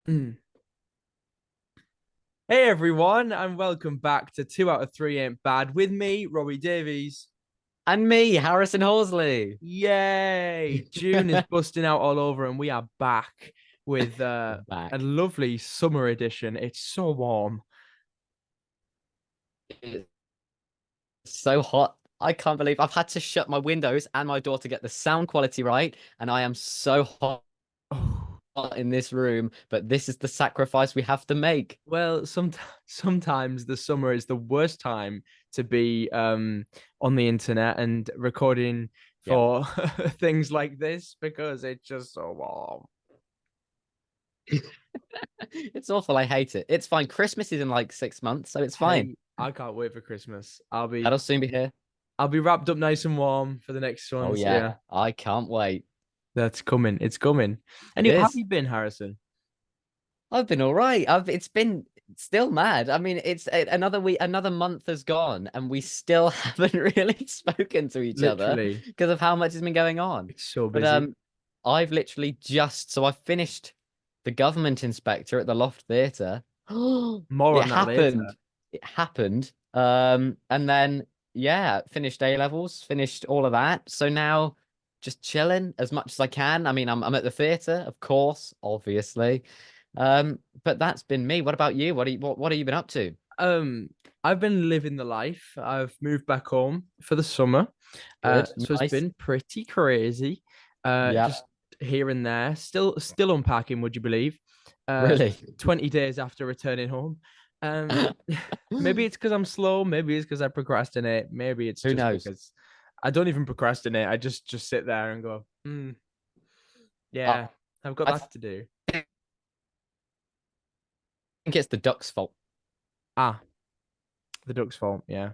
Mm. Hey everyone, and welcome back to 2 out of 3 Ain't Bad with me, Robbie Davies. And me, Harrison Horsley. Yay! June is busting out all over, and we are back with We're a back. lovely summer edition. It's so warm. It's so hot. I can't believe I've had to shut my windows and my door to get the sound quality right. And I am so hot Oh, in this room, but this is the sacrifice we have to make. well, sometimes the summer is the worst time to be on the internet and recording Yeah. for things like this because it's just so warm. It's awful. I hate it. It's fine. Christmas is in like 6 months, so it's fine. Hey, I can't wait for Christmas. That'll soon be here. I'll be wrapped up nice and warm for the next Oh, one. So yeah. yeah, I can't wait. that's coming. It's coming. It Anyway, how have is. you been, Harrison? I've been all right. It's been still mad. I mean, another week, another month has gone, and we still haven't really spoken to each other Literally, because of how much has been going on. it's so But busy. I've literally I finished the government inspector at the Loft Theatre. More It on that later. happened. It happened. And then yeah, finished A levels, finished all of that. So now just chilling as much as I can. I mean, I'm at the theatre, of course, obviously. But that's been me. What about you? What have you been up to? Um, I've been living the life. I've moved back home for the summer. Good, So it's nice. been pretty crazy. Yeah, Just here and there. Still unpacking, would you believe? Uh, really. 20 days after returning home. Um, maybe it's because I'm slow. Maybe it's because I procrastinate. Maybe it's Who just knows? because I don't even procrastinate. I just sit there and go, I, yeah, I've got I that to do. think it's the duck's fault. Ah, the duck's fault. Yeah,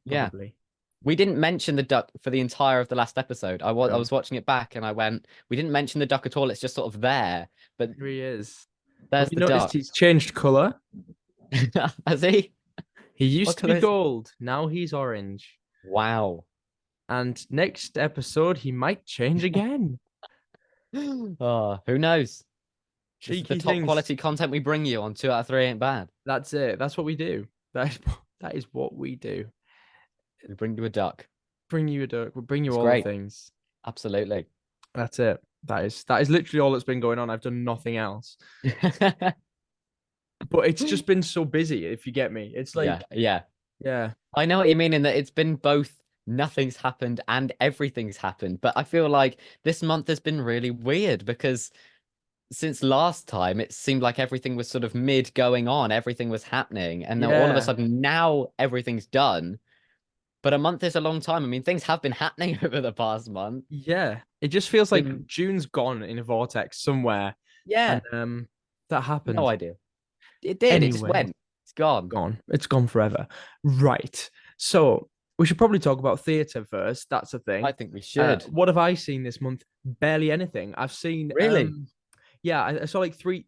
Yeah. probably. We didn't mention the duck for the entire of the last episode. I No, was watching it back and I went, we didn't mention the duck at all. It's just sort of there. But here he is. Have there's you the noticed duck. he's changed color? Has he? He What used to be color is? gold. Now he's orange. Wow. And next episode, he might change again. Oh, who knows? This is the Cheeky top things. quality content we bring you on 2 out of 3 ain't bad. That's it. That's what we do. That is what we do. We bring you a duck. Bring you a duck. We'll bring you It's all the great. things. Absolutely. That's it. That is literally all that's been going on. I've done nothing else. But it's just been so busy, if you get me. It's Yeah, like, yeah. yeah, I know what you mean in that it's been both nothing's happened and everything's happened. But I feel like this month has been really weird because since last time it seemed like everything was sort of mid going on, everything was happening, and then all of a yeah, sudden now everything's done. But a month is a long time. I mean, things have been happening over the past month. yeah. It just feels like Been June's gone in a vortex somewhere. And Yeah, that no happened. idea. It did. It just Anyway, went. It's gone. gone. It's gone forever. Right. So we should probably talk about theatre first. That's a I thing. think we should. What have I seen this month? Barely anything. I've seen Really? yeah, I saw like two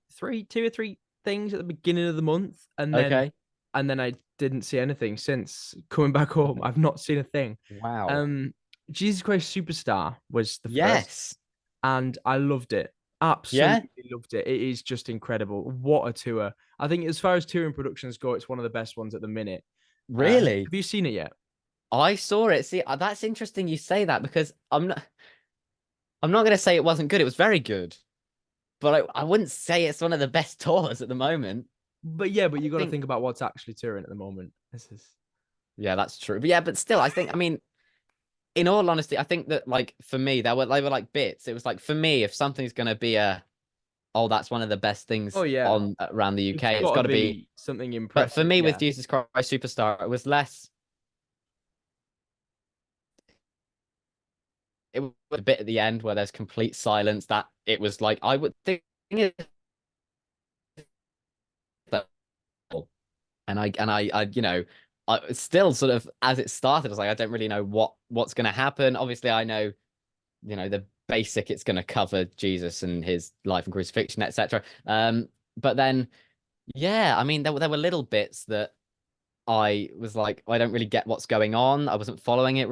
or three things at the beginning of the month, Okay. and then I didn't see anything since coming back home. I've not seen a thing. Wow. Um, Jesus Christ Superstar was the first, Yes. and I loved it. Yeah. Absolutely loved it. It is just incredible. What a tour! I think as far as touring productions go, it's one of the best ones at the minute. Really? Have you seen it yet? I saw it. See, that's interesting you say that because I'm not going to say it wasn't good. It was very good, but I wouldn't say it's one of the best tours at the moment. But yeah, but I you got to think think about what's actually touring at the moment. This is yeah, that's true. But yeah, but still, I mean, in all honesty, I think that like for me, they were like bits. It was like for me, if something's going to be a oh, that's one of the best oh things yeah, on around the it's UK, it's got to got to be. be something But for impressive. me, with Yeah, Jesus Christ Superstar, it was less. It was a bit at the end where there's complete silence. That it was like I would think it and I I still sort of as it started, I was like, I don't really know what's going to happen. Obviously, I know the basic. It's going to cover Jesus and his life and crucifixion, etc. But then yeah, I mean, there were little bits that I was like, I don't really get what's going on. I wasn't following it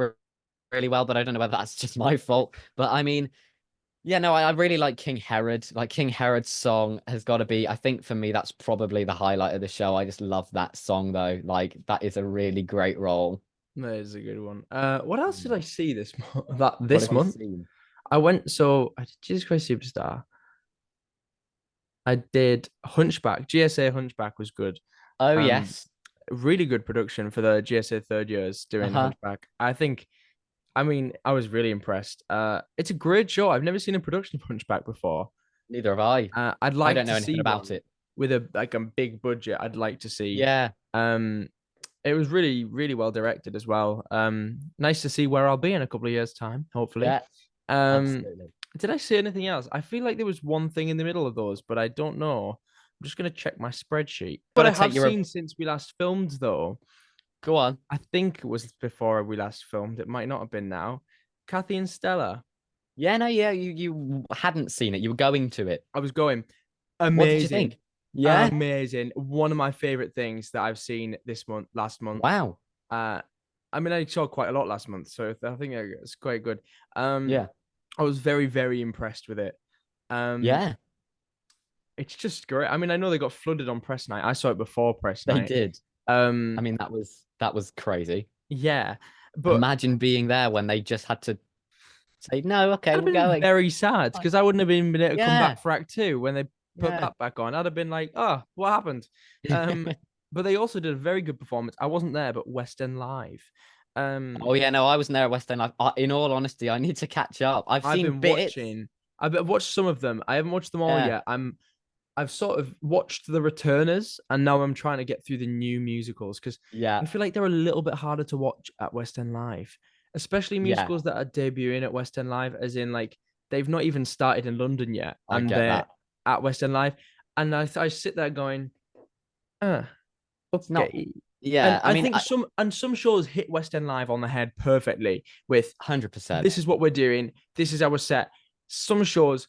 really well, but I don't know whether that's just my fault. But I mean, Yeah, no, I really like King Herod. Like King Herod's song has got to be, I think for me, that's probably the highlight of the show. I just love that song though. Like that is a really great role. That is a good one. What else did Mm. I see this month? That What this have you month seen? I went. So I did Jesus Christ Superstar. I did Hunchback. GSA Hunchback was good. Oh Um, yes. really good production for the GSA third years doing Uh-huh. Hunchback. I think. I mean, I was really impressed. It's a great show. I've never seen a production of Hunchback before. Neither have I. I'd I like don't to know anything see about one it. with a like a big budget. I'd like to see. Yeah. Um, it was really, really well directed as well. Nice to see where I'll be in a couple of years' time, hopefully. Yeah, Um, absolutely. did I see anything else? I feel like there was one thing in the middle of those, but I don't know. I'm just gonna check my spreadsheet. Got What to I take have your seen since we last filmed, though, go on. I think it was before we last filmed. It might not have been now. Kathy and Stella. Yeah, no, yeah, you hadn't seen it. You were going to it. I was going What did you amazing, think? Yeah. amazing. One of my favorite things that I've seen this month, last month. Wow. Uh, I mean, I saw quite a lot last month, so I think it's quite good. Um, Yeah. I was very, very impressed with it. Um, Yeah, it's just great. I mean, I know they got flooded on press night. I saw it before press they night. did. I Um, mean, that was crazy. yeah, but Imagine being there when they just had to say, no, okay, I'd have we're been going. very sad Fine. because I wouldn't have even been able to come Yeah, back for Act Two when they put yeah. that back on. I'd have been like, oh, what happened? Um, but they also did a very good performance. I wasn't there, but West End Live. Um, Oh yeah, no, I wasn't there at West End. In all honesty, I need to catch up. I've I've seen been bits. watching. I've watched some of them. I haven't watched them all Yeah, yet. I've sort of watched the returners, and now I'm trying to get through the new musicals because yeah, I feel like they're a little bit harder to watch at West End Live, especially yeah. musicals that are debuting at West End Live, as in like they've not even started in London yet, I and get they're that. at West End Live, and I sit there going, It's not. okay. And Yeah, I I mean, think some shows hit West End Live on the head perfectly with 100%. this is what we're doing, this is our set. Some shows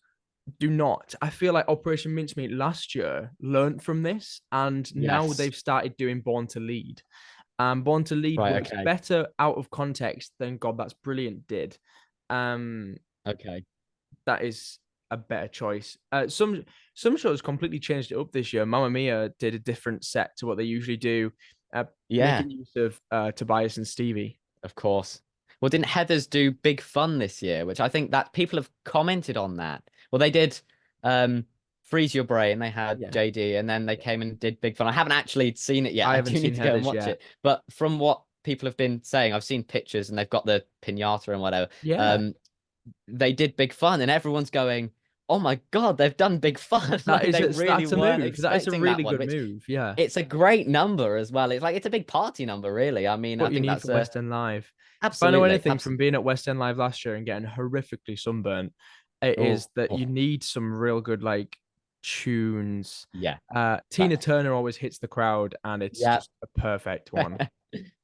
do not. I feel like Operation Mincemeat last year learned from this, and now Yes. they've started doing Born to Lead. Born to Lead Right. works Okay. better out of context than God That's Brilliant did. Um, Okay. that is a better choice. Some shows completely changed it up this year. Mamma Mia did a different set to what they usually do, Yeah. making use of Tobias and Stevie. Of course. Well, didn't Heathers do Big Fun this year, which I think that people have commented on that. Well, they did Freeze Your Brain, they had Yeah, JD, and then they came and did Big Fun. I haven't actually seen it yet. I I haven't do need seen to go and Heather's watch yet. it. But from what people have been saying, I've seen pictures and they've got the pinata and whatever. Yeah, Um, they did Big Fun, and everyone's going, "Oh my God, they've done Big Fun!" Like they really that's a weren't move. That is a expecting that really one, good which move. Yeah. it's a great number as well. It's like it's a big party number, really. I mean, I What you think need that's for a West End Live. If I know absolutely, anything from absolutely. being at West End Live last year and getting horrifically sunburnt, it is Oh, that you oh, need some real good like tunes. yeah. Tina That, Turner always hits the crowd, and it's yeah, just a perfect one.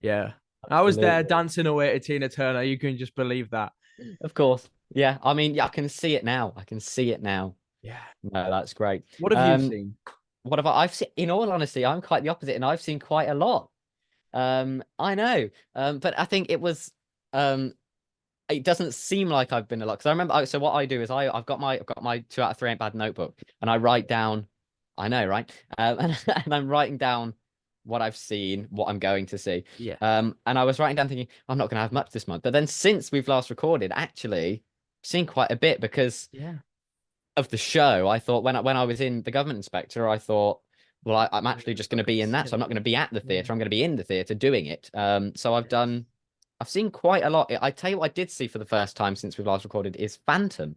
Yeah, I was there absolutely. dancing away to Tina Turner. You can just believe that. Of course. Yeah. I mean, yeah, I can see it now. I can see it now. Yeah. No, that's great. What have you seen? What have I've seen, in all honesty, I'm quite the opposite, and I've seen quite a lot. I know. But I think um it doesn't seem like I've been a lot because I remember so what I do is I've got my 2 out of 3 ain't bad notebook and I write down I know, right? And I'm writing down what I've seen, what I'm going to see. Yeah. And I was writing down thinking I'm not gonna have much this month. But then since we've last recorded, actually I've seen quite a bit because Yeah. of the show. I thought when I was in the government inspector, I thought, well, I'm Yeah, actually just going to be in that, so I'm not going to be at the yeah. theatre. I'm going to be in the theatre doing it. So I've seen quite a lot. I tell you what, I did see for the first time since we've last recorded is Phantom,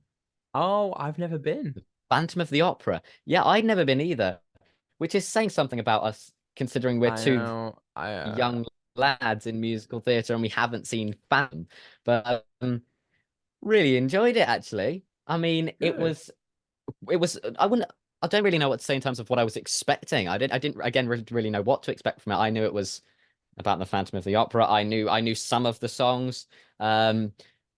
Oh, I've never been. Phantom of the Opera. Yeah, I'd never been either, which is saying something about us considering we're I two know. young lads in musical theatre and we haven't seen Phantom, but really enjoyed it actually. I mean, Good. it was I don't really know what to say in terms of what I was expecting. I didn't again really know what to expect from it. I knew it was about the Phantom of the Opera. I knew some of the songs. Um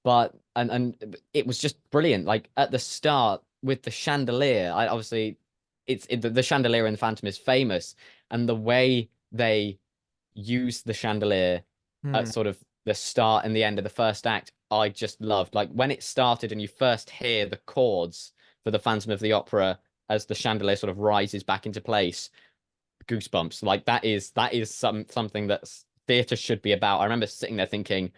but and it was just brilliant. Like at the start with the chandelier, I obviously the chandelier in the Phantom is famous and the way they use the chandelier at Hmm. sort of the start and the end of the first act I just loved. Like when it started and you first hear the chords for the Phantom of the Opera as the chandelier sort of rises back into place, goosebumps. Like that is something that's theatre should be about. I remember sitting there thinking,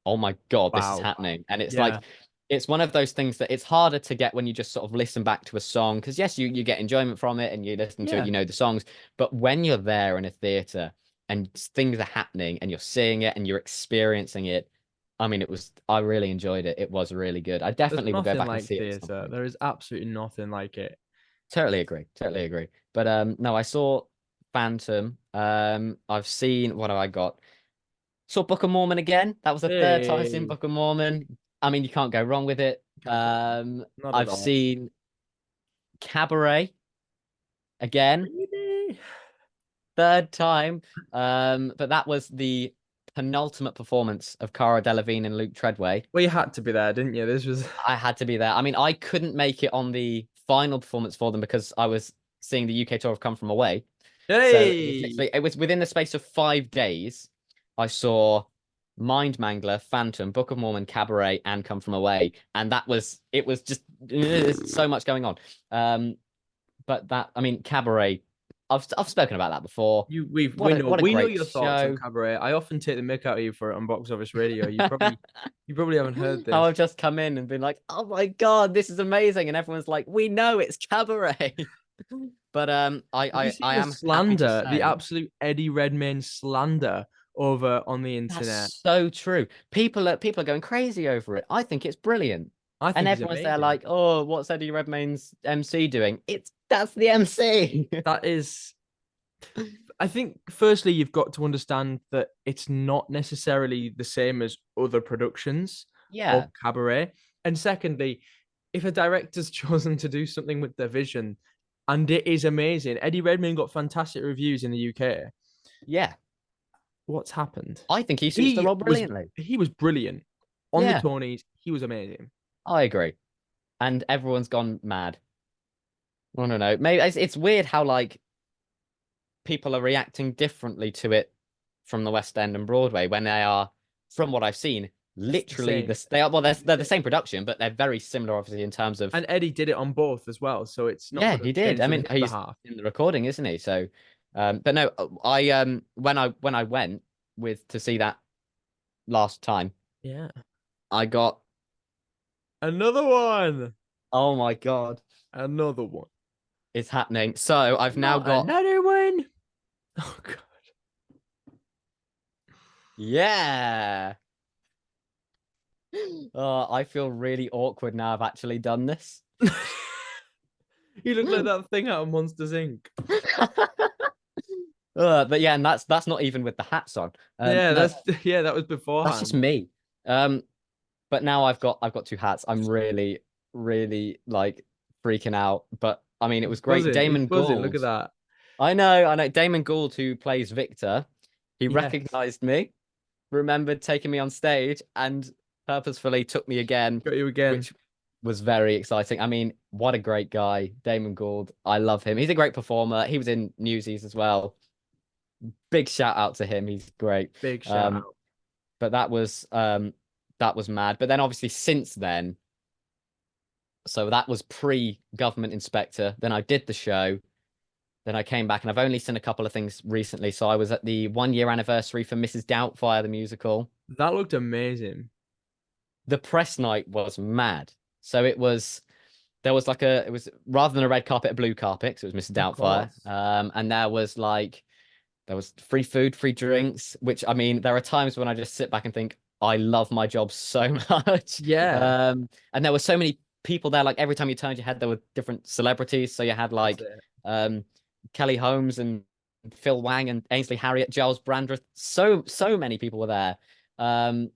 "Oh my God, this is Wow. happening." And it's Yeah. like it's one of those things that it's harder to get when you just sort of listen back to a song because yes, you get enjoyment from it and you listen to it, Yeah. you know the songs, but when you're there in a theatre and things are happening and you're seeing it and you're experiencing it, I mean, I really enjoyed it. It was really good. I There's definitely will go nothing back and like see it at some theatre. point. There is absolutely nothing like it. Totally agree. Totally agree. But no, I saw Phantom. I've seen what have I got? Saw Book of Mormon again. That was the third time I've seen Hey, Book of Mormon. I mean, you can't go wrong with it. can't go wrong. Not at I've all. seen Cabaret again, Really? third time. But that was the penultimate performance of Cara Delevingne and Luke Treadway. Well, you had to be there, didn't you? This was. I had to be there. I mean, I couldn't make it on the final performance for them because I was seeing the UK tour of Come From Away. So Hey. it was within the space of 5 days. I saw Mind Mangler, Phantom, Book of Mormon, Cabaret, and Come From Away, and it was just so much going on. But that I mean, Cabaret. I've spoken about that before. What a We know great your thoughts on show. Cabaret. I often take the mick out of you for it on Box Office Radio. You probably haven't heard How this. I've just come in and been like, oh my God, this is amazing. And everyone's like, we know it's Cabaret. But Have you seen I the am happy to slander, the say absolute Eddie Redmayne slander over on the internet? that's so true. People are going crazy over it. I think it's brilliant. I And think he's everyone's there amazing. like, oh, what's Eddie Redmayne's MC doing? That's the MC. That is, I think, firstly, you've got to understand that it's not necessarily the same as other productions of Yeah. Cabaret. And secondly, if a director's chosen to do something with their vision and it is amazing, Eddie Redmayne got fantastic reviews in the UK. Yeah. What's happened? I think he suits the He role was brilliantly. he was brilliant on the Yeah, Tonys. He was amazing. I agree. And everyone's gone mad. I don't know. Maybe it's weird how like people are reacting differently to it from the West End and Broadway when they are, from what I've seen, It's the literally same. this. They are well, It's the they're the same. same production, but they're very similar, obviously, in terms of. And Eddie did it on both as well, so it's not Yeah, going to he did. change I on mean, his he's behalf. in the recording, isn't he? So, but no, I when I went with to see that last time, Yeah. I got. Another one. Oh my God, Another one. it's happening. So I've now Not got. another one. Oh god. Yeah. Oh, I feel really awkward now. I've actually done this. You look like that thing out of Monsters Inc. But yeah, and that's not even with the hats on. Yeah, No, that was that's just beforehand. me. Um, but now I've got two hats. I'm really, really like freaking out. But I mean, it He's was great. buzzing. He's Damon buzzing. Look Gould. at that. I know. Damon Gould, who plays Victor, he Yes. recognized me, remembered taking me on stage, and purposefully took me again, Got you again. which was very exciting. I mean, what a great guy, Damon Gould. I love him. He's a great performer. He was in Newsies as well. Big shout out to him. He's great. Big shout Um, out. but that was mad. But then obviously since then, so that was pre-government inspector. Then I did the show. Then I came back and I've only seen a couple of things recently. So I was at the 1 year anniversary for Mrs. Doubtfire, the musical. That looked amazing. The press night was mad. So there was like it was rather than a red carpet, a blue carpet, so it was Mrs. Of Doubtfire. course. And there was free food, free drinks, which I mean, there are times when I just sit back and think, I love my job so much. Yeah. And there were so many people there. Like every time you turned your head, there were different celebrities. So you had That's like it. um Kelly Holmes and Phil Wang and Ainsley Harriott, Giles Brandreth. So many people were there. Um,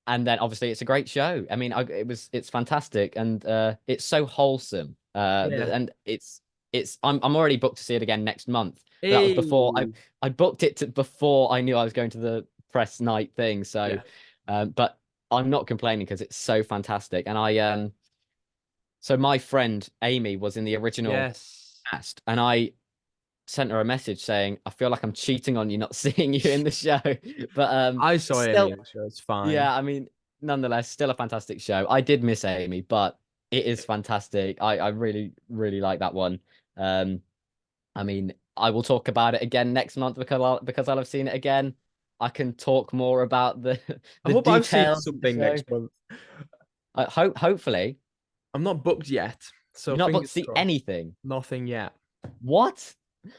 and then obviously it's a great show. I mean, it's fantastic and it's so wholesome. Yeah. And I'm already booked to see it again next month. But that was before Hey. I booked it before I knew I was going to the press night thing. So, Yeah. but I'm not complaining because it's so fantastic. And so my friend Amy was in the original Yes. cast, and I sent her a message saying, I feel like I'm cheating on you not seeing you in the show. But I saw Amy still, on the show. It's fine. yeah, I mean, nonetheless, still a fantastic show. I did miss Amy, but it is fantastic. I really, really like that one. Um, I mean, I will talk about it again next month because I'll have seen it again. I can talk more about the I the hope I've seen details of the something show. next month. Hopefully, I'm not booked yet, so you're not about to fingers see crossed. anything. Nothing yet. What?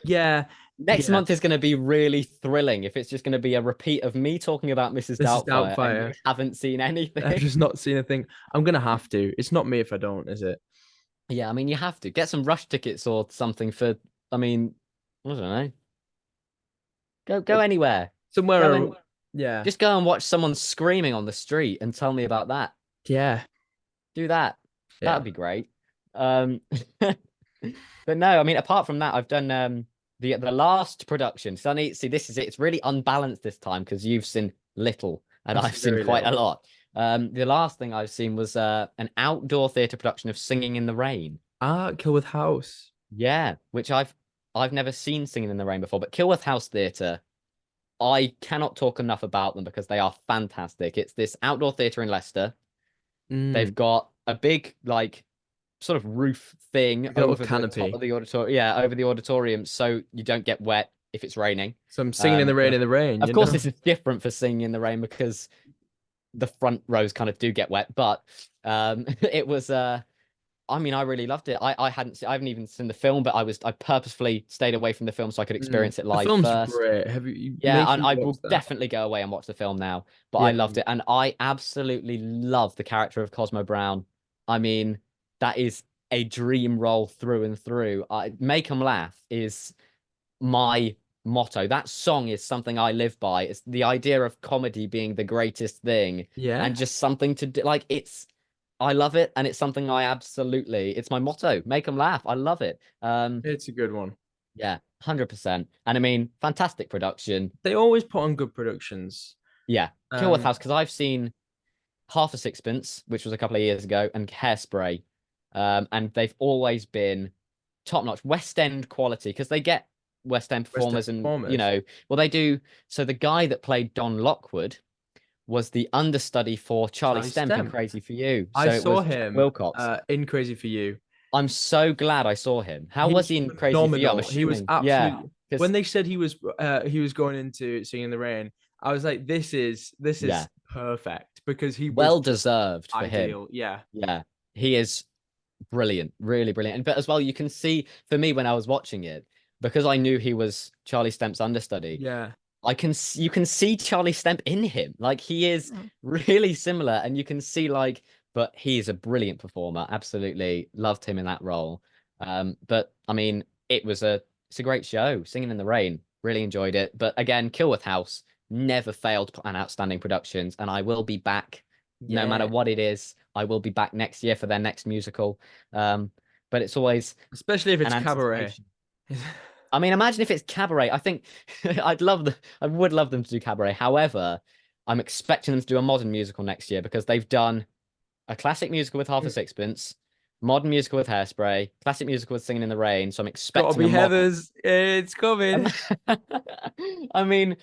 Yeah, Next yeah. month is going to be really thrilling if it's just going to be a repeat of me talking about Mrs. This is Doubtfire and you Doubtfire. haven't seen I've anything. just not seen a thing. I'm gonna have to. It's not me if I don't, is it? Yeah, I mean, you have to get some rush tickets or something for, I mean, I don't know. Go anywhere. Go Somewhere. and Yeah, just go and watch someone screaming on the street and tell me about that. yeah, Do that. That yeah. would be great. Um, but no, I mean, apart from that, I've done the last production. Sunny, see, this is it. It's really unbalanced this time because you've seen little and I've I've seen seen very quite a little. lot. The last thing I've seen was an outdoor theatre production of Singing in the Rain. Ah, Kilworth House. Yeah, which I've never seen Singing in the Rain before, but Kilworth House Theatre, I cannot talk enough about them because they are fantastic. It's this outdoor theatre in Leicester. Mm, They've got a big like sort of roof thing like a little over the top of canopy. the auditorium. Yeah, over the auditorium, so you don't get wet if it's raining. So I'm singing in the rain But in the rain, of you course, know? this is different for Singing in the Rain because the front rows kind of do get wet. But it was I mean, I really loved it. I haven't even seen the film, but I purposefully stayed away from the film so I could Mm. experience it The live film's first. great. Have you Yeah, make and sure you I watch will that? definitely go away and watch the film now. But I Yeah. loved it, and I absolutely love the character of Cosmo Brown. I mean, that is a dream role through and through. Make 'em laugh is my motto. That song is something I live by. It's the idea of comedy being the greatest thing Yeah. and just something to do. Like it's, I love it, and it's something I absolutely. It's my motto. Make 'em laugh. I love it. It's a good one. Yeah, 100%. And I mean, fantastic production. They always put on good productions. Yeah, Kilworth Um, House because I've seen Half a Sixpence, which was a couple of years ago, and Hairspray, and they've always been top notch West End quality because they get West End West End performers, and performers. well, they do. So the guy that played Don Lockwood was the understudy for Charlie Charlie Stemp in Stemp. Crazy for You. I So it saw was Jack him Wilcox. in Crazy for You. I'm so glad I saw him. How He was was he in Crazy for You? I'm phenomenal. He was assuming, yeah, absolutely because when they said he was going into Singing in the Rain, I was like, this is yeah, perfect because he was well deserved for him. ideal. Yeah. Yeah, he is brilliant, really brilliant. And but as well, you can see for me when I was watching it, because I knew he was Charlie Stemp's understudy, Yeah. you can see Charlie Stemp in him. Like he is Mm. really similar, and you can see like, but he is a brilliant performer. Absolutely loved him in that role. But I mean, it's a great show. Singing in the Rain, really enjoyed it. But again, Kilworth House never failed to put on outstanding productions, and I will be back no matter Yeah. what it is. I will be back next year for their next musical. But it's always Especially if an it's cabaret. anticipation. I mean, imagine if it's cabaret. I think I would love them to do cabaret. However, I'm expecting them to do a modern musical next year because they've done a classic musical with Half a Sixpence, modern musical with Hairspray, classic musical with Singing in the Rain. So I'm Gotta expecting a be modern. Heather's. It's coming. I mean,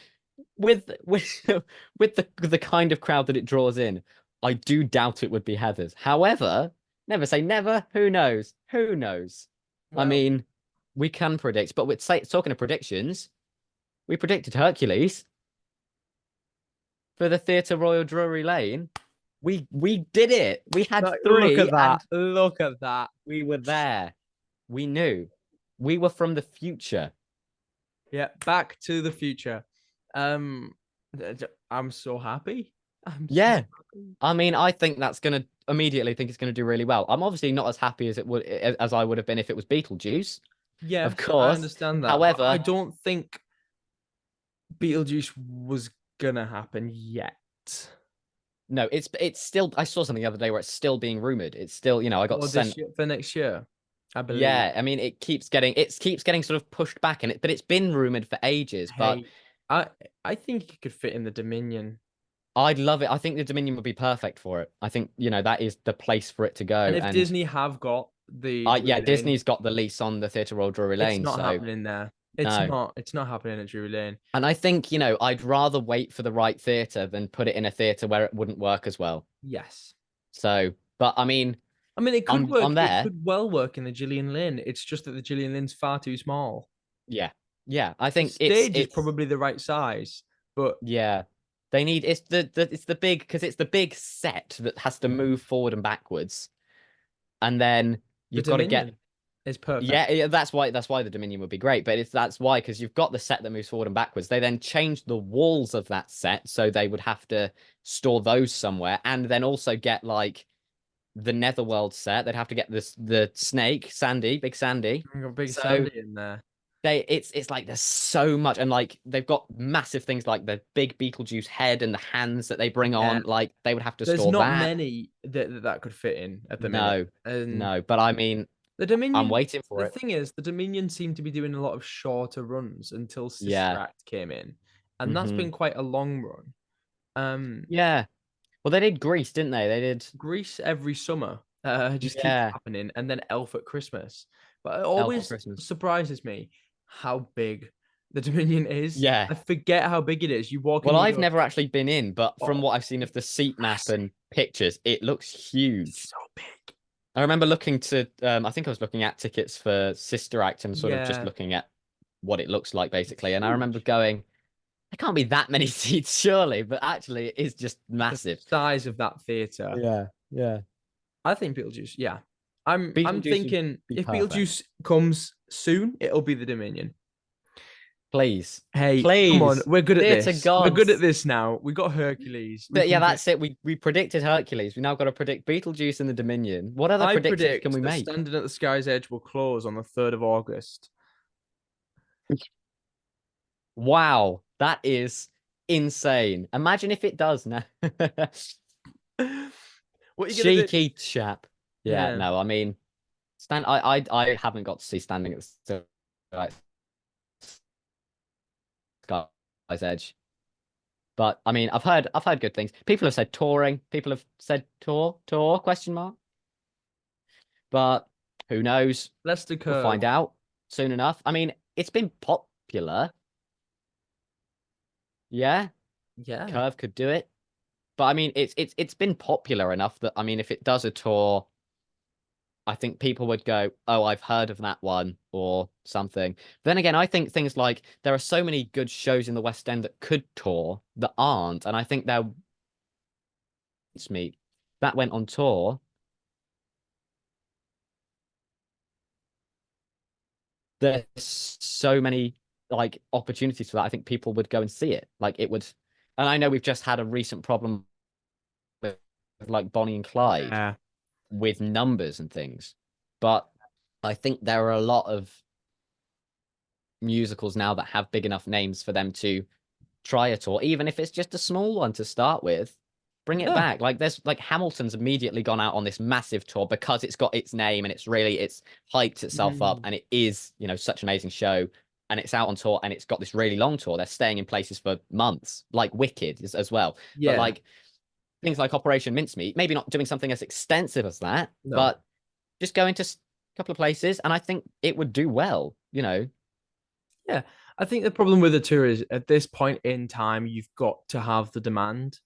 with with the kind of crowd that it draws in, I do doubt it would be Heather's. However, never say never. Who knows? Who knows? I Well, mean, we can predict, but with talking of predictions, we predicted Hercules for the Theatre Royal Drury Lane. We did it. We had look three, at that. and Look at that. we were there. We knew. We were from the future. Yeah, Back to the Future. Um, I'm so happy. I'm so Yeah. happy. I mean, I think that's gonna immediately think it's gonna do really well. I'm obviously not as happy as it would as I would have been if it was Beetlejuice, of Yes, I course. understand that, but I However, don't think Beetlejuice was gonna happen yet. no, it's still. I saw something the other day where it's still being rumored. It's still, I got Or this sent. year, for next year, I believe. Yeah, I mean, it keeps getting sort of pushed back, but it's been rumored for ages. But Hey, I I think it could fit in the Dominion. I'd love it. I think the Dominion would be perfect for it. I think that is the place for it to And go. if And Disney have got the yeah, Drury Lane, Disney's got the lease on the Theatre Royal Drury it's Lane, not so happening there. No. It's not happening at Drury Lane. And I think, I'd rather wait for the right theatre than put it in a theatre where it wouldn't work as well. Yes. So, but I mean, I mean, it could I'm work. It there. could well work in the Gillian Lynn. It's just that the Gillian Lynn's far too small. Yeah. Yeah. I The think stage is it's probably the right size, but yeah. They need it's the big because it's the big set that has to move forward and backwards. And then the you've got to get Dominion is perfect. yeah, that's why the Dominion would be great. But that's why because you've got the set that moves forward and backwards. They then changed the walls of that set, so they would have to store those somewhere, and then also get like the Netherworld set. They'd have to get the snake, Sandy, Big Sandy. We've got Big So Sandy in there. it's like there's so much, and like they've got massive things like the big Beetlejuice head and the hands that they bring Yeah. on. Like they would have to There's store not that. many that could fit in at the minute. No, And no. But I mean, the I'm Dominion, waiting for the it. thing is, the Dominion seemed to be doing a lot of shorter runs until Sister Yeah. Act came in, and that's Hmm. been quite a long run. Yeah. Well, they did Greece, didn't they? They did. Greece every summer, just keeps Yeah. happening, and then Elf at Christmas. But it Elf for always Christmas. surprises me how big the Dominion is. Yeah. I forget how big it is. You walk in, Well, and you I've go, never actually been in, but from "Oh, what I've seen of the seat map massive, and pictures, it looks huge. so big." I remember looking to, I think I was looking at tickets for Sister Act and sort of just Yeah, looking at what it looks like, it's basically. And I remember huge. going, there can't be that many seats, surely. But actually, it is just The massive. size of that theater. Yeah, yeah. I think Beetlejuice. Yeah, I'm Beetlejuice would thinking be if perfect. Beetlejuice comes soon, it'll be the Dominion. Please, Hey, come on, please. we're good at Theatre this. We're good at gods. this now. We got Hercules. We But yeah, can do. that's it. We predicted Hercules. We now got to predict Beetlejuice and the Dominion. What other I predictions can predict we that make? Standing at the Sky's Edge will close on the 3rd of August. Wow, that is insane. Imagine if it does now. What are you gonna do? Cheeky chap. Yeah, Yeah, no, I mean, I haven't got to see Standing at the Sky's Edge, but I mean, I've heard good things. People have said touring. People have said tour question mark. But who knows? Leicester We'll find Curve. out soon enough. I mean, it's been popular. Yeah, Yeah, Curve could do it. But I mean, it's been popular enough that I mean, if it does a tour, I think people would go, "Oh, I've heard of that one," or something. Then again, I think things like there are so many good shows in the West End that could tour that aren't, and I think me that went on tour. There's so many like opportunities for that. I think people would go and see it. Like it would, and I know we've just had a recent problem with like Bonnie and Clyde yeah, with numbers and things. But I think there are a lot of musicals now that have big enough names for them to try a tour, even if it's just a small one to start with. Bring it yeah, back. Like there's like Hamilton's immediately gone out on this massive tour because it's got its name and it's hyped itself up mm, and it is, such an amazing show. And it's out on tour and it's got this really long tour. They're staying in places for months, like Wicked as well. But yeah. like things like Operation Mincemeat, maybe not doing something as extensive as that, No, but just going to a couple of places, and I think it would do well. yeah. I think the problem with the tour is at this point in time, you've got to have the demand.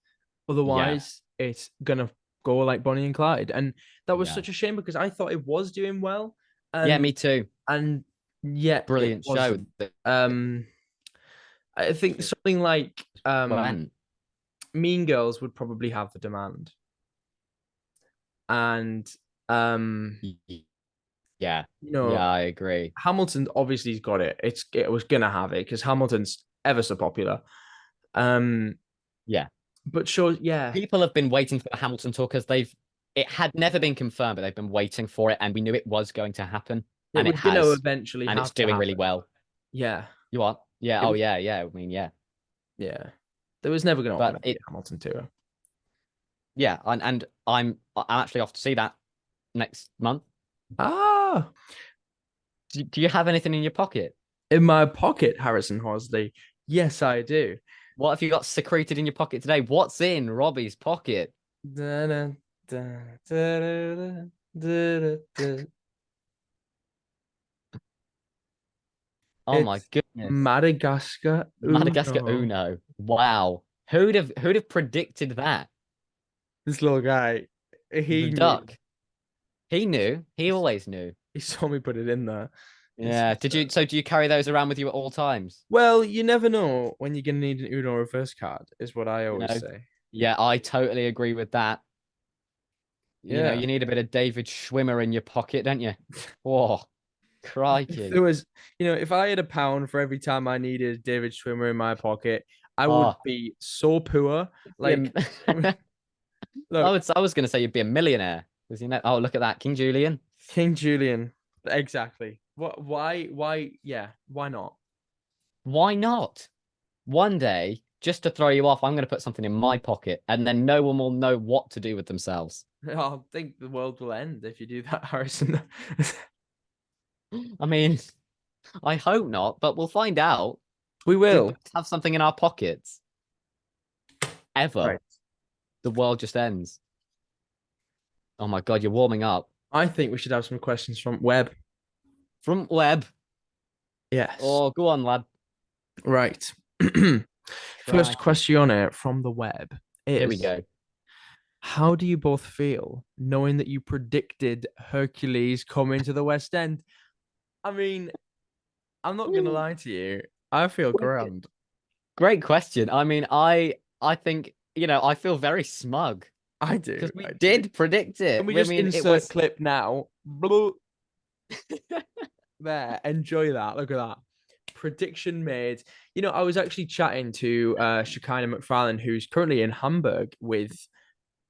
Yeah, Otherwise, it's gonna go like Bonnie and Clyde, and that was yeah, such a shame because I thought it was doing well, yeah. Me and too. and yet it Brilliant show. wasn't. Um, I think something like When Mean Girls would probably have the demand, and um, yeah, you know, yeah, I agree. Hamilton obviously's got it. It was gonna have it because Hamilton's ever so popular. Um, Yeah, but sure, yeah, people have been waiting for the Hamilton tour because it had never been confirmed, but they've been waiting for it, and we knew it was going to happen, it and it was gonna has, eventually and it's have to doing really happen. well. Yeah, You are, yeah, it oh was. yeah, yeah. I mean, yeah, Yeah, there was never gonna but be a Hamilton tour. yeah, and I'm actually off to see that next month. Ah, Do you have anything in your pocket? in my pocket, Harrison Horsley. Yes, I do. What have you got secreted in your pocket today? What's in Robbie's pocket? Da, da, da, da, da, da, da, da. Oh my It's goodness. Madagascar Madagascar Uno. Uno. Wow. Who'd have predicted that? This little guy, The he knew. duck. He knew. He always knew. He saw me put it in there. Yeah. Do you carry those around with you at all times? Well, you never know when you're gonna need an Uno reverse card, is what I You always know? say. Yeah, I totally agree with that. Yeah. You need a bit of David Schwimmer in your pocket, don't you? Oh, If crikey. there was, if I had a pound for every time I needed David Schwimmer in my pocket, I would Oh, be so poor. be Like, I look, was gonna say you'd be a millionaire. Because oh, look at that, King Julian. King Julian. Exactly. What? Why? Why? Yeah. Why not? Why not? One day, just to throw you off, I'm gonna put something in my pocket, and then no one will know what to do with themselves. I think the world will end if you do that, Harrison. I mean, I hope not, but we'll find out. We If we will. both have something in our pockets, ever, Right. the world just ends. Oh my God, you're warming up. I think we should have some questions from Web. From web. Yes. Oh, go on, lad. Right. First Crikey. question from the web Here we is: go. how do you both feel knowing that you predicted Hercules coming to the West End? I mean, I'm not gonna Ooh, lie to you. I feel wicked. grand. Great question. I mean, I think, I feel very smug I because do, we actually. did predict Can it. we I just mean, it insert was clip now? Bloop. There. Enjoy that. Look at that. Prediction made. I was actually chatting to Shekinah McFarlane, who's currently in Hamburg with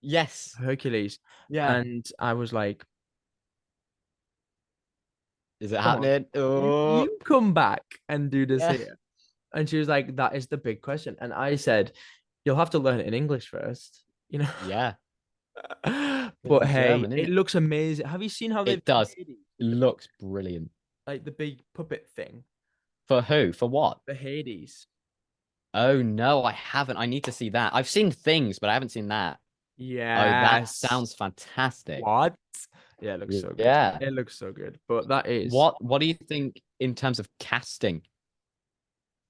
yes. Hercules. Yeah. And I was like, Is it come on, happening? Oh, you come back and do this yeah. here. And she was like, that is the big question. And I said, you'll have to learn it in English first, you know. Yeah. It's But in hey, German, isn't it it? looks amazing. Have you seen how they've It done does. Hades with the big, Looks brilliant. like the big puppet thing For who? For what? for Hades? Oh no, I haven't. I need to see that. I've seen things, but I haven't seen that. Oh, that Yes. sounds fantastic. What? Yeah, it looks so good. Yeah. It looks so good. But that is What do you think in terms of casting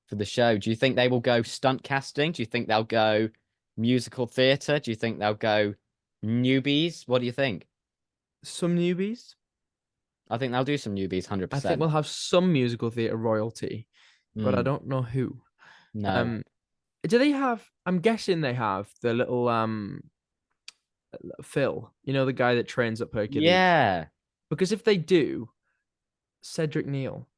for the show? Do you think they will go stunt casting? Do you think they'll go musical theater? Do you think they'll go newbies? What do you think? some newbies. I think they'll do some newbies, I think 100%. we'll have some musical theater royalty, but I Mm, don't know who. no. Um, do they have? I'm guessing they have the little Phil, the guy that trains up Hercules. Yeah. Because if they do, Cedric Neal.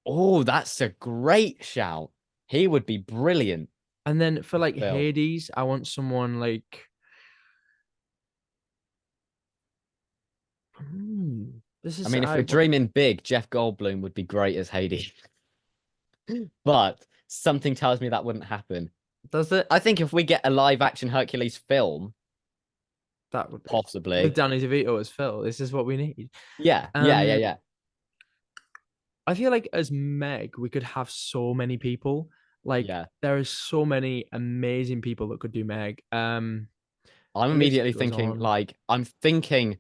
Oh, that's a great shout. He would be brilliant, And then for like Phil. Hades, I want someone like this I is mean, if I we're dreaming big, Jeff Goldblum would be great as Hades. But something tells me that wouldn't happen. does it? I think if we get a live action Hercules film, That would be with possibly. Danny DeVito as Phil. This is what we need. Yeah, yeah, yeah, Um, yeah. I feel like as Meg, we could have so many people. Like Yeah. there is so many amazing people that could do Meg. I'm The list immediately goes thinking, on. like, I'm thinking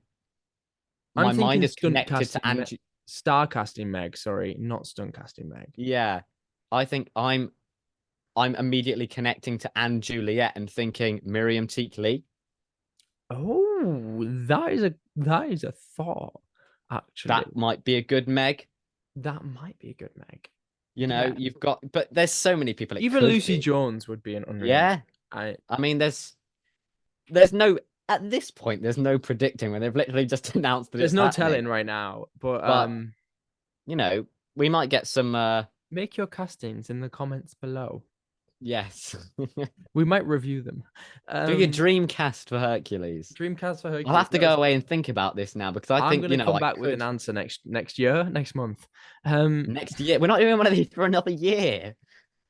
I'm my mind thinking is stunt connected to casting, Angie. star casting Meg. Sorry, not stunt casting Meg. Yeah. I think I'm immediately connecting to Anne Juliet and thinking Miriam Teak Lee. Oh, that is a thought. That Actually, might be a good Meg. that might be a good Meg. You know, Yeah, you've got, but there's so many people it even could Lucy be. Jones would be an unreal Meg. Yeah. I I mean, there's no at this point, there's no predicting when they've literally just announced that there's it's no happening. telling right now, but But you know, we might get some make your castings in the comments below. yes. We might review them. Do your dream cast for Hercules. Dreamcast for I'll Hercules. have to go away and think about this now because I I'm think, gonna come I back with an could answer next year, next month. next year. We're not doing one of these for another year.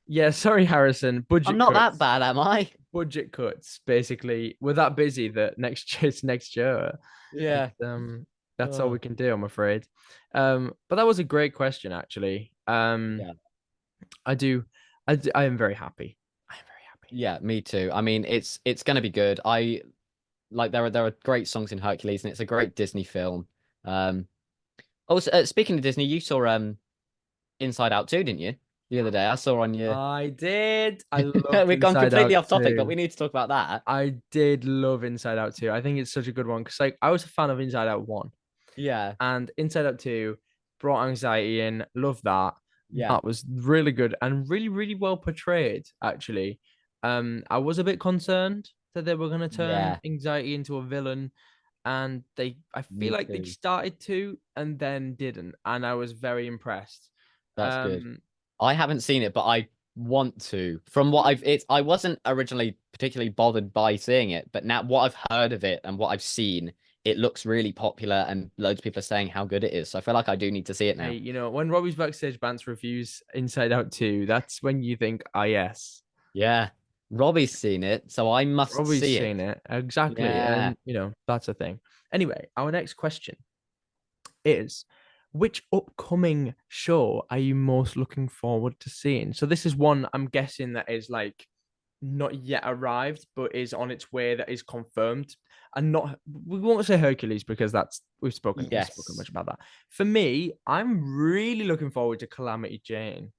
Yeah, sorry, Harrison. I'm Budget not that cuts. bad, am I? Budget cuts. Basically, we're that busy that next year's next year. Yeah. It's, that's all we Oh, can do, I'm afraid. But that was a great question, actually. yeah. I am very happy. I am very happy. Yeah, me too. I mean, it's gonna be good. I like there are great songs in Hercules and it's a great Disney film. Um Also, speaking of Disney, you saw Inside Out 2, didn't you? The other day, I saw on your. I did. I loved We've gone Inside completely Out off topic, but too. we need to talk about that. I did love Inside Out too. I think it's such a good one because like I was a fan of Inside Out 1 Yeah, and Inside Out 2 brought anxiety in. Love that. yeah, That was really good and really, really well portrayed, actually. I was a bit concerned that they were gonna turn yeah. anxiety into a villain, and I feel Me like they too. started to and then didn't, and I was very impressed. That's good. Um, I haven't seen it, but I want to. From what I wasn't originally particularly bothered by seeing it, but now what I've heard of it and what I've seen, it looks really popular, and loads of people are saying how good it is. So I feel like I do need to see it hey, now. when Robbie's Backstage Bants reviews Inside Out 2, that's when you think, ah, yes, Yeah, Robbie's seen it, so I must Robbie's see it. seen it. Exactly. Yeah. And, that's a thing. Anyway, our next question is, which upcoming show are you most looking forward to seeing? So this is one I'm guessing that is like not yet arrived, but is on its way, that is confirmed. And not, we won't say Hercules because that's we've spoken Yes. much about that. For me, I'm really looking forward to Calamity Jane.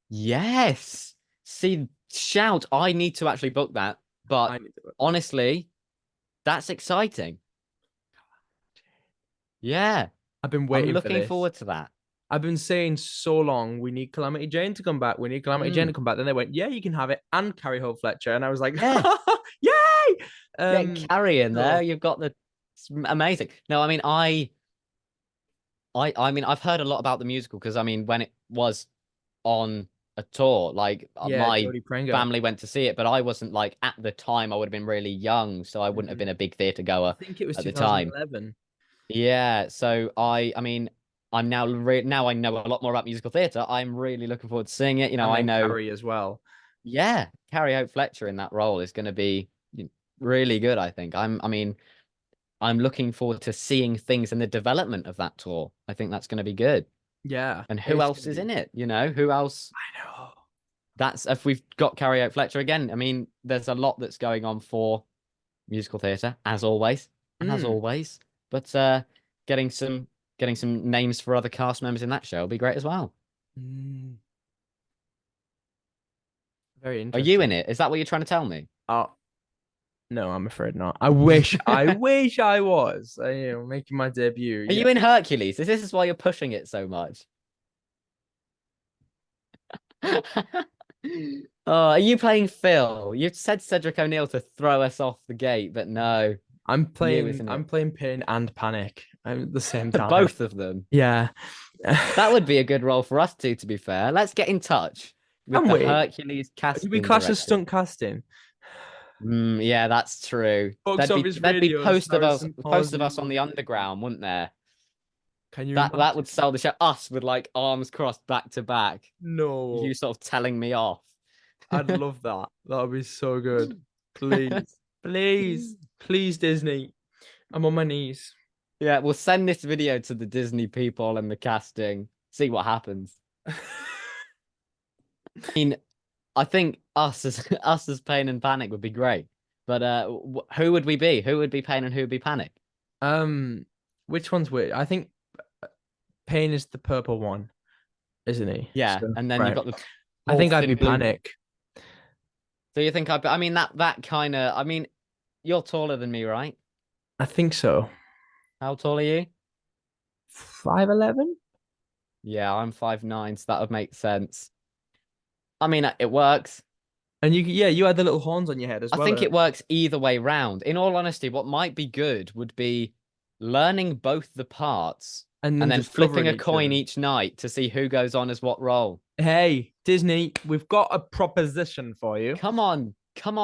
Yes. See, shout, I need to actually book that. But I need to book that. honestly, that's exciting. Yeah. I've been I'm waiting for looking this. forward to that. I've been saying so long, we need Calamity Jane to come back. We need Calamity Jane to Mm. come back. Then they went, yeah, you can have it and Carrie Hope Fletcher. And I was like, Yeah. yay! Get Carrie in there. So You've got the it's amazing. No, I mean I mean I've heard a lot about the musical because I mean when it was on a tour, like yeah, my Jodie Prenger. family went to see it, but I wasn't like at the time I would have been really young, so I wouldn't have Mhm. been a big theater I goer think it was at the time. 2011. Yeah, so I mean I'm now I know a lot more about musical theater. I'm really looking forward to seeing it. You know, And I then know, Carrie as well. yeah, Carrie Hope Fletcher in that role is going to be really good, I think. I mean, I'm looking forward to seeing things in the development of that tour. I think that's going to be good. Yeah, And who it's gonna else is be. in it? You know, who else? I know. That's if we've got Carrie Hope Fletcher again. I mean, there's a lot that's going on for musical theatre, as Mm, always. But getting some getting some names for other cast members in that show will be great as well. mm, very Are you in interesting. it? Is that what you're trying to tell me? Oh no, I'm afraid not. I wish I was. Making my debut. Are Yeah, you in Hercules? This is why you're pushing it so much. Oh, are you playing Phil? You said Cedric O'Neill to throw us off the gate, but no, I'm you, playing. isn't I'm it? playing Pain and Panic at the same time. Both of them. Yeah. That would be a good role for us two, to be fair. Let's get in touch with And the wait, Hercules do we casting class as director. stunt casting? Yeah, that's true. Box There'd be office there'd be radios, posts Harrison posts of Horsley us on the movie. underground, wouldn't there? Can you That imagine? would sell the show. Us with like arms crossed back to back. You No, sort of telling me off. I'd love that. That would be so good. Please, please, please, Disney. I'm on my knees. Yeah, we'll send this video to the Disney people and the casting. See what happens. I mean, I think us as us as Pain and Panic would be great. But who would we be? Who would be Pain and who would be Panic? Um, which one's which? I think Pain is the purple one, isn't he? Yeah, So and then you've right. got the I think wolf I'd in be blue. Panic. So you think I mean that kind of I mean, you're taller than me, right? I think so. How tall are you? 5'11"? Yeah, I'm 5'9", so that would make sense. I mean, it works. And yeah, you had the little horns on your head as I well. think it works either way round. In all honesty, what might be good would be learning both the parts And and then then flipping discovering a each coin other. each night to see who goes on as what role. Hey, Disney, we've got a proposition for you. Come on,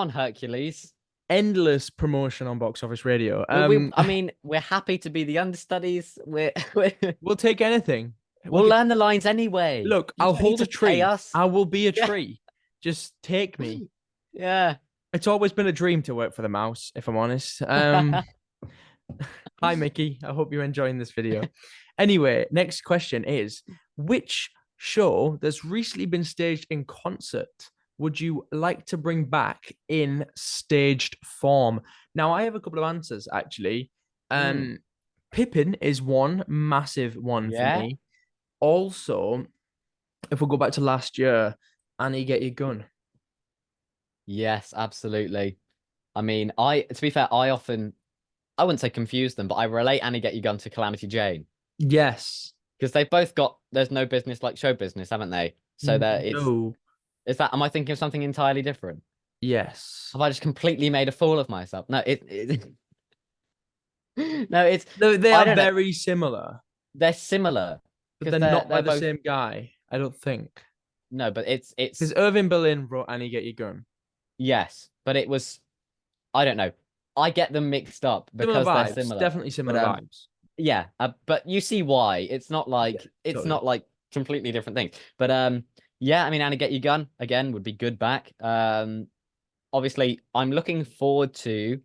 Hercules. Endless promotion on Box Office Radio. I mean, we're happy to be the understudies. We'll take anything. We We'll could learn the lines anyway. look. You I'll don't need hold a to pay tree. us. I will be a Yeah, tree. Just take me. yeah. It's always been a dream to work for the mouse, if I'm honest. Hi, Mickey. I hope you're enjoying this video. Anyway, next question is, which show that's recently been staged in concert would you like to bring back in staged form? Now, I have a couple of answers actually. Mm, Pippin is one massive one for yeah. me. Also, if we go back to last year, Annie, get your gun. Yes, absolutely. I mean, to be fair, I wouldn't say confuse them, but I relate Annie Get Your Gun to Calamity Jane Yes. because they've both got there's no business like show business, haven't they? So there it's No. is that am I thinking of something entirely different? Yes. Have I just completely made a fool of myself? No, no, it's No, they I are don't know. very similar, They're similar but because they're they're not by they're the both same guy, I don't think. no, but Because it's Irving Berlin wrote Annie Get Your Gun. yes, but it was I don't know. I get them mixed up Similar because they're vibes, similar. definitely But similar vibes. yeah, but you see why. Yeah, It's totally. not like completely different things. But yeah, I mean Anna Get Your Gun again would be good back. Obviously I'm looking forward to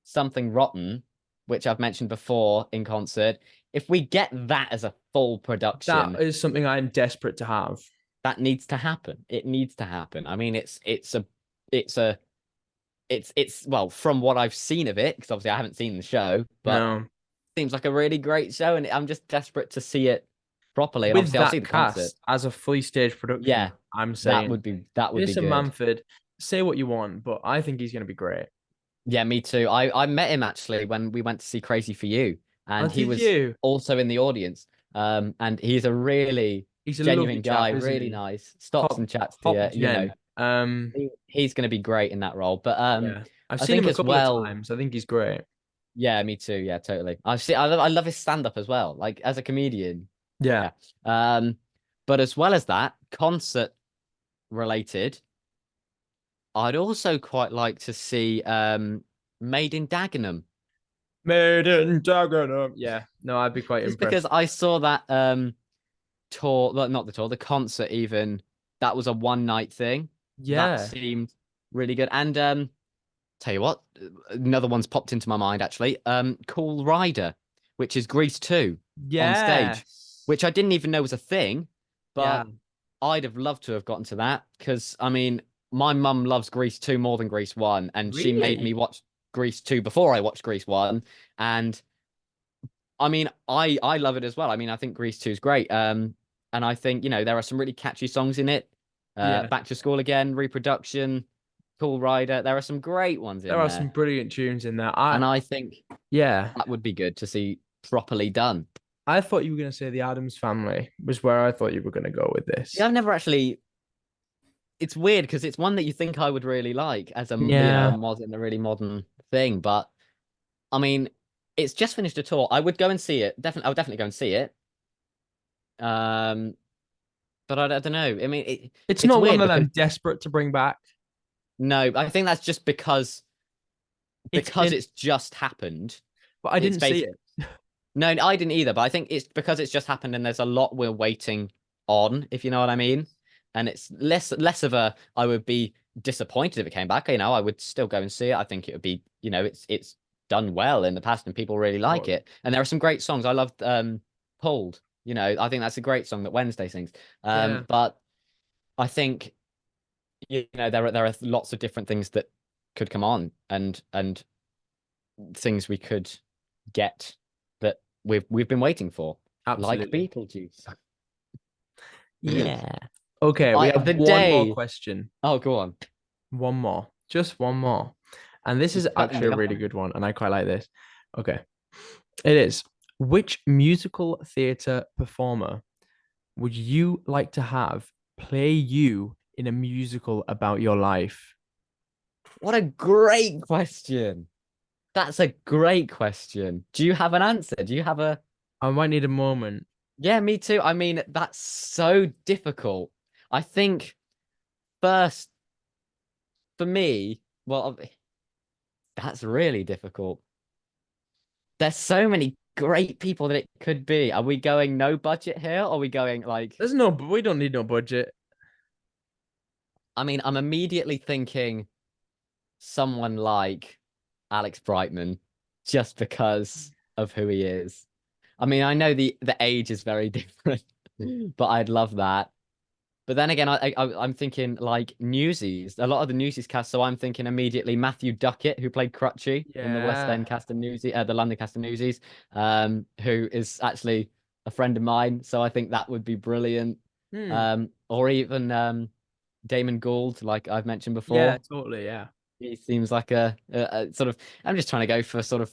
Something Rotten, which I've mentioned before in concert. If we get that as a full That production, is something I'm desperate to have. that needs to happen. It needs to happen. I mean it's a it's well, from what I've seen of it, because obviously I haven't seen the show, but No. seems like a really great show, and I'm just desperate to see it properly. And With obviously, I'll see that the concert. cast as a fully staged production, Yeah, I'm saying that would be Jason good. Manford, say what you want, but I think he's going to be great. Yeah, me too. I met him actually when we went to see Crazy for You, Oh, and he did was you? also in the audience. And he's a really He's a lovely genuine chap, guy, isn't really he? nice. Stops Top, and chats to top you, you gen. know. He's going to be great in that role. But Yeah. I've I seen think him a as couple of well. times. I think he's great. Yeah, me too. Yeah, totally. I love his stand up as well. Like as a comedian. Yeah. Yeah. Um, but as well as that, concert related, I'd also quite like to see Made in Dagenham. Maiden Dagenham. Yeah. No, I'd be quite Just because impressed. I saw that tour, well, not the tour, the concert even, that was a one night thing. That Yeah. seemed really good. And tell you what, another one's popped into my mind actually. Cool Rider, which is Grease 2 on stage, Yes. which I didn't even know was a thing, Yeah. but I'd have loved to have gotten to that because I mean, my mum loves Grease 2 more than Grease 1, and she made me Really? watch Grease 2 before I watched Grease 1. And I mean, I love it as well. I mean, I think Grease 2 is great. And I think, you know, there are some really catchy songs in it. Yeah. Back to School Again, Reproduction, Cool Rider. There are some great ones There in are there. some brilliant tunes in there. And I think Yeah. that would be good to see properly done. I thought you were going to say the Adams Family was where I thought you were going to go with See, this. I've never actually, it's weird because it's one that you think I would really like as Yeah. a really modern thing. But I mean, it's just finished a tour. I would go and see it. Definitely, I would definitely go and see it. Um, but I don't know. I mean, It's it's not one weird that because I'm desperate to bring back. no, I think that's just It's because in, it's just happened. but I It's didn't see basically it. no, I didn't either, but I think it's because it's just happened and there's a lot we're waiting on, if you know what I mean. And it's less of a I would be disappointed if it came back. You know, I would still go and see it. I think it would be, you know, it's done well in the past and people really like Totally. it. And there are some great songs. I loved Pulled. You know, I think that's a great song that Wednesday sings. Yeah, But I think you know there are lots of different things that could come on and things we could get that we've been waiting for, like absolutely. Beetlejuice. Yeah. Okay, we I have the one more day. question. Oh, go on. One more. Just one more. And this is Just putting actually me a really on. good one, and I quite like this. Okay. It is. Which musical theatre performer would you like to have play you in a musical about your life? What a great question. That's a great question. Do you have an answer? Do you have a? I might need a moment. Yeah, me too. I mean, that's so difficult. I think first for me, well, that's really difficult. There's so many great people that it could be. Are we going no budget here? Or are we going like, There's no, we don't need no budget. I mean, I'm immediately thinking someone like Alex Brightman just because of who he is. I mean, I know the age is very different, but I'd love that. But then again, I'm thinking like Newsies, a lot of the Newsies cast. So I'm thinking immediately Matthew Duckett, who played Crutchy in the West Yeah. End cast of Newsies, the London cast of Newsies, who is actually a friend of mine. So I think that would be brilliant. Hmm. Or even Damon Gould, like I've mentioned Yeah, before. totally. Yeah. He seems like a sort of. I'm just trying to go for sort of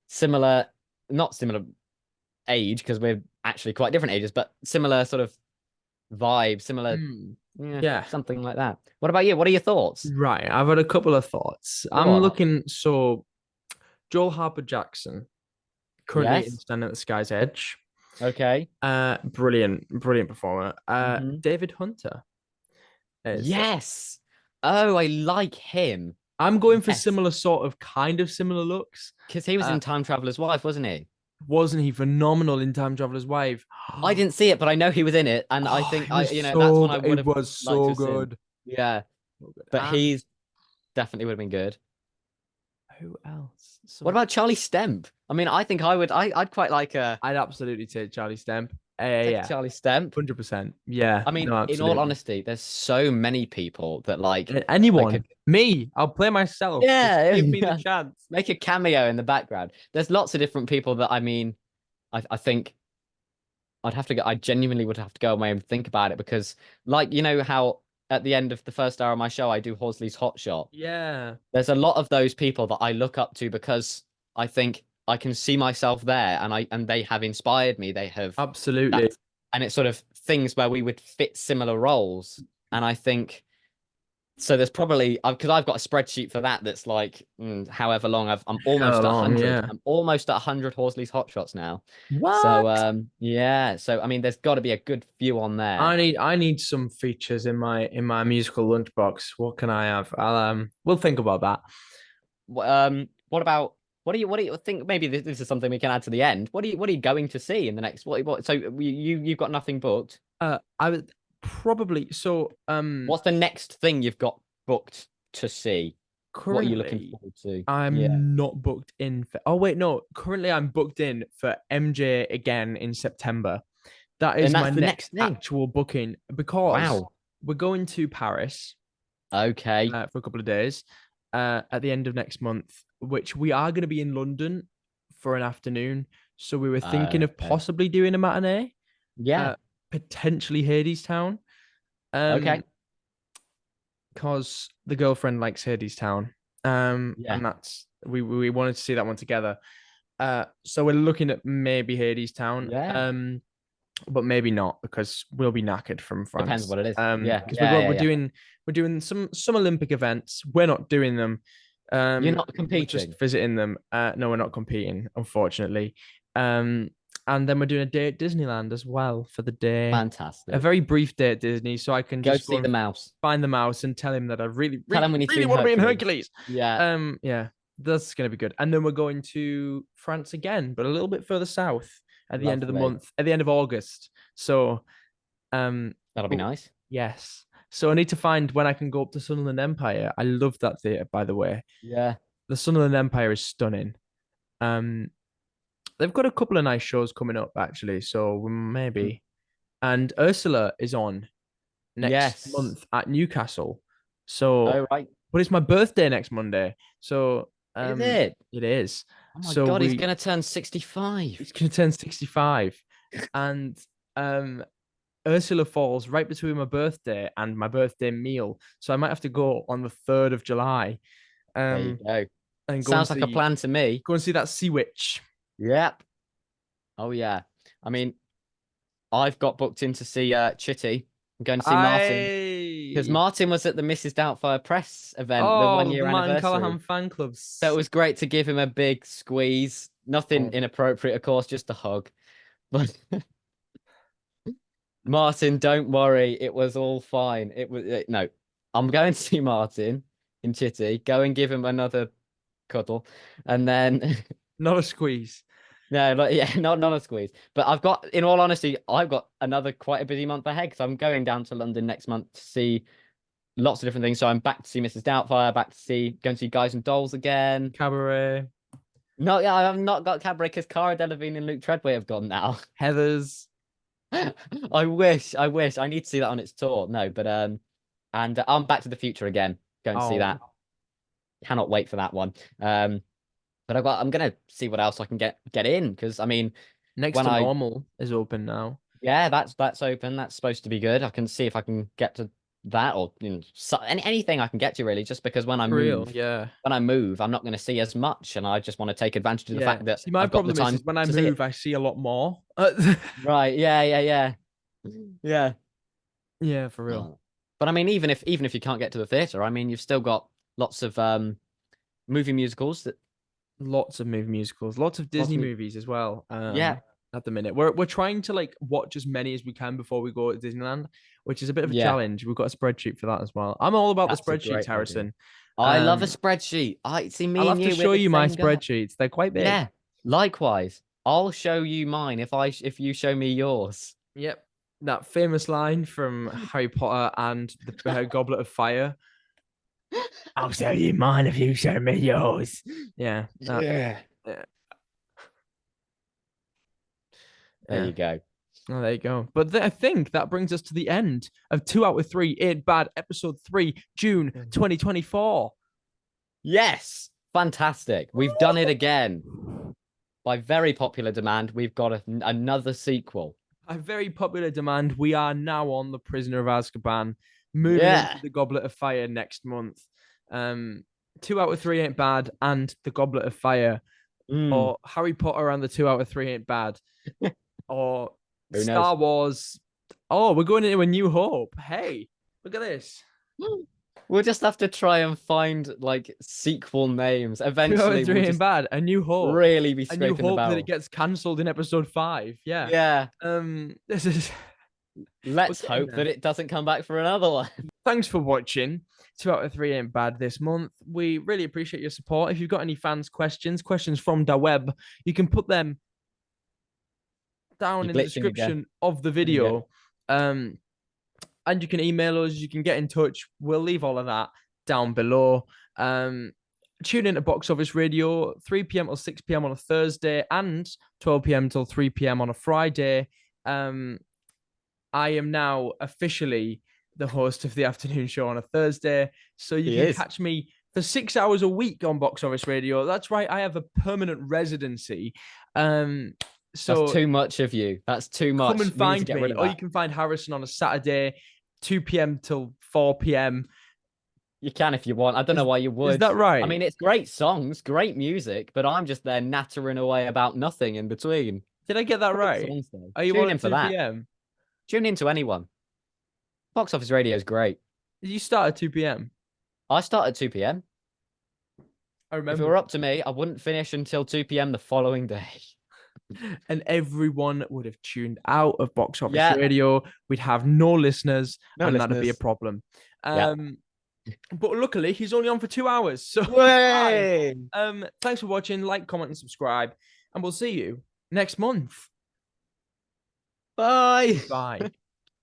similar, not similar age because we're actually quite different ages, but similar sort of vibe, similar, Hmm. yeah, Yeah. something like that. What about you? What are your thoughts? Right. I've had a couple of thoughts. Go I'm on. looking. So Joel Harper Jackson, currently in Yes. Standing at the Sky's Edge. Okay. Brilliant, brilliant performer. Hmm. David Hunter is. Yes. Oh, I like him. I'm going for Yes. similar sort of kind of similar looks. Because he was Uh, in Time Traveler's Wife, wasn't he? wasn't he phenomenal in Time Traveler's Wife? I didn't see it, but I know he was in it, and I Oh, think he was that's so one I would it have was liked to so have seen. good. Yeah, So good. but And he's definitely would have been good. who else? What So about Charlie Stemp? I mean, I think I'd quite like I'd absolutely take Charlie Stemp. take a Yeah, Charlie Stemp. 100%. Yeah, I mean, no, in all absolutely. honesty, there's so many people that like Anyone, me, I'll play myself. Just yeah, give me the yeah, chance. make a cameo in the background. There's lots of different people that I mean, I think I genuinely would have to go away and think about it because, like, you know how at the end of the first hour of my show I do Horsley's Hot Shot. Yeah, There's a lot of those people that I look up to because I think I can see myself there, and they have inspired me. They have absolutely. that, and it's sort of things where we would fit similar roles, and I think. So there's probably because I've got a spreadsheet for that that's like however long I'm Hell almost at long, 100. yeah. I'm almost at 100 Horsley's Hot Shots now. So What? yeah, so I mean there's got to be a good few on there. I need some features in my musical lunchbox. What can I have? We'll think about that. What about what do you think maybe this is something we can add to the end. What are you going to see in the next what so you've got nothing booked. I would probably so What's the next thing you've got booked to see? What are you looking currently forward to? Yeah. I'm not booked in for. Oh wait, no. Currently I'm booked in for MJ again in September. That And is my that's the next next thing. actual booking because Wow. we're going to Paris Okay. for a couple of days at the end of next month, which we are going to be in London for an afternoon. So we were thinking of Okay. possibly doing a matinee, Yeah. uh, potentially Hadestown, Okay. because the girlfriend likes Hadestown, Yeah. and we wanted to see that one together. So we're looking at maybe Hadestown, Yeah. but maybe not because we'll be knackered from Depends France. what it is. Yeah. Because Yeah. Yeah. we're Yeah. doing some Olympic events. We're not doing them. You're not We're just competing. visiting them. No, we're not competing, unfortunately. Um, and then we're doing a day at Disneyland as well for the day. A Fantastic. very brief day at Disney, so I can Go just go see and the mouse. find the mouse and tell him that I really, Tell him really, we need to be really in want to be in Hercules. Hercules. Yeah. Yeah, that's gonna be good. And then we're going to France again, but a little bit further south at the end of the Lovely. month, at the end of August. So, That'll be but nice. yes. So I need to find when I can go up to Sunderland Empire. I love that theatre, by the way. Yeah. The Sunderland Empire is stunning. Um, they've got a couple of nice shows coming up actually, so Mm. maybe. And Ursula is on next Yes. month at Newcastle. So, Oh, right. but it's my birthday next Monday. So, Is it? it is. Oh my So God, he's gonna turn 65. it's gonna turn 65. And um Ursula falls right between my birthday and my birthday meal. So I might have to go on the 3rd of July. There you Um go. and Sounds like a plan to me. go and see that sea witch. Yep. Oh yeah. I mean, I've got booked in to see Chitty. I'm going to see Martin because I Martin was at the Mrs. Doubtfire press event, the one Oh, year the Martin anniversary. Callahan fan So it clubs. was great to give him a big squeeze. Nothing Oh, inappropriate, of course, just a hug. But Martin, don't worry, it was all fine. No, I'm going to see Martin in Chitty. Go and give him another cuddle, and then not a squeeze. no, but yeah, not a squeeze. But in all honesty, I've got another quite a busy month ahead because I'm going down to London next month to see lots of different things. So I'm back to see Mrs. Doubtfire, going to see Guys and Dolls again. Cabaret. No, yeah, I've not got Cabaret because Cara Delevingne and Luke Treadway have gone now. Heathers. I wish. I need to see that on its tour. No, but and I'm Back to the Future again. Going to see Oh, that. Cannot wait for that one. But I'm gonna see what else I can get in because I mean, next when to I normal is open now. Yeah, that's open. That's supposed to be good. I can see if I can get to that, or anything I can get to really. Just because For real, yeah. when I move, I'm not going to see as much, and I just want to take advantage of the Yeah. fact that See, my I've got the problem is time when I to see move, it. I see a lot more. Right? Yeah, yeah, yeah, yeah. Yeah, for real. Oh. But I mean, even if you can't get to the theater, I mean, you've still got lots of movie musicals that Lots of movie musicals, lots of lots Disney of mu- movies as well. yeah, At the minute, we're trying to like watch as many as we can before we go to Disneyland, which is a bit of a yeah. challenge. We've got a spreadsheet for that as well. I'm all about the That's a spreadsheets, great idea. Harrison. I love a Um, spreadsheet. I see I'll me have and to you, we're show the you my same guy. spreadsheets. They're quite big. Yeah. Likewise, I'll show you mine if you show me yours. Yep. That famous line from Harry Potter and the Goblet of Fire. I'll show you mine if you show me yours. Yeah. That. Yeah. Yeah. There Yeah. you go. Oh, there you go. But I think that brings us to the end of 2 Out of 3 Ain't Bad, episode 3, June 2024. Yes. Fantastic. We've done it again. By very popular demand, we've got another sequel. By very popular demand, we are now on The Prisoner of Azkaban, moving into Yeah. The Goblet of Fire next month. Um, 2 Out of 3 Ain't Bad and The Goblet of Fire, Mm. or Harry Potter and the 2 Out of 3 Ain't Bad, or Who Star knows? Wars. Oh, we're going into A New Hope. Hey, look at this. We'll just have to try and find like sequel names. 2 Out of Eventually, 3 we'll Ain't just Bad. A New Hope. really be A New scraping the Hope that it barrel. gets cancelled in episode 5. Yeah. Yeah. This is we're Let's getting hope that there. it doesn't come back for another one. Thanks for watching. 2 Out of 3 Ain't Bad this month. We really appreciate your support. If you've got any fans' questions from the web, you can put them down You're in the glitching again. description of the There you go. video. And you can email us, you can get in touch. We'll leave all of that down below. Tune into Box Office Radio 3 p.m. till 6 p.m. on a Thursday and 12 p.m. till 3 p.m. on a Friday. I am now officially the host of the afternoon show on a Thursday. So you He can is. catch me for 6 hours a week on Box Office Radio. That's right. I have a permanent residency. That's So too much of you. That's too come much. and We need to find get rid me, of or you that. can find Harrison on a Saturday, 2 p.m. till 4 p.m. You can if you want. I don't know why you Is would. that I right? mean, it's great songs, great music, but I'm just there nattering away about nothing in between. Did I get that Great right? songs, though. Are you Tune on in at for 2 that. p.m.? Tune in to anyone. Box Office Radio is great. You start at 2 p.m. I start at 2 p.m. I If it remember. were up to me, I wouldn't finish until 2 p.m. the following day. And everyone would have tuned out of Box Office Yeah, Radio. We'd have no listeners, no and that'd be a listeners. problem. Yeah. But luckily, he's only on for 2 hours, so it's fine. Way! Thanks for watching. Like, comment, and subscribe, and we'll see you next month. Bye. Bye.